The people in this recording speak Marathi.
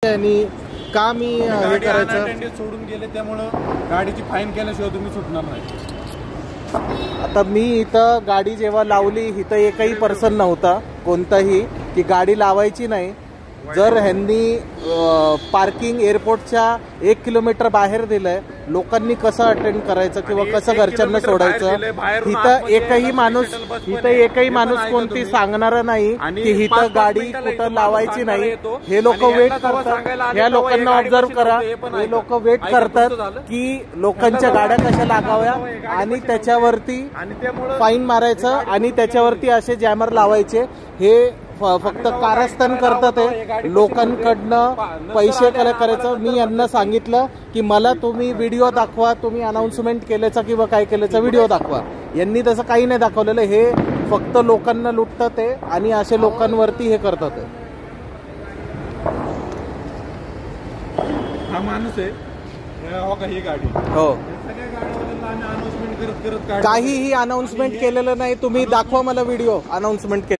आणि का मी हे करायचं सोडून गेले, त्यामुळं गाडीची फाईन केल्याशिवाय तुम्ही सुटणार नाही। आता मी इथं गाडी जेव्हा लावली इथं एकही पर्सन नव्हता कोणताही की गाडी लावायची नाही। जर ह्यांनी पार्किंग एअरपोर्टच्या 1 किलोमीटर बाहेर दिलंय, लोकांनी कसं अटेंड करायचं किंवा कसं घरच्यांना सोडायचं? इथं एकही माणूस कोणती सांगणार नाही की इथं गाडी कुठं लावायची नाही। हे लोक वेट करतात, या लोकांना ऑब्झर्व करा, हे लोक वेट करतात की लोकांच्या गाड्या कशा लागाव्या आणि त्याच्यावरती फाईन मारायचं आणि त्याच्यावरती असे जॅमर लावायचे। हे फक्त कारस्थान करतात, लोकांकडनं पैसे करायचं। मी यांना सांगितलं की मला तुम्ही व्हिडिओ दाखवा, तुम्ही अनाउन्समेंट केल्याचा किंवा काय केल्याचा व्हिडिओ दाखवा। यांनी तसं काही नाही दाखवलेलं, हे फक्त लोकांना लुटतात आणि असे लोकांवरती हे करतात। हा माणूस आहे ही गाडी, हो काहीही अनाउन्समेंट केलेलं नाही। तुम्ही दाखवा मला व्हिडिओ अनाउन्समेंट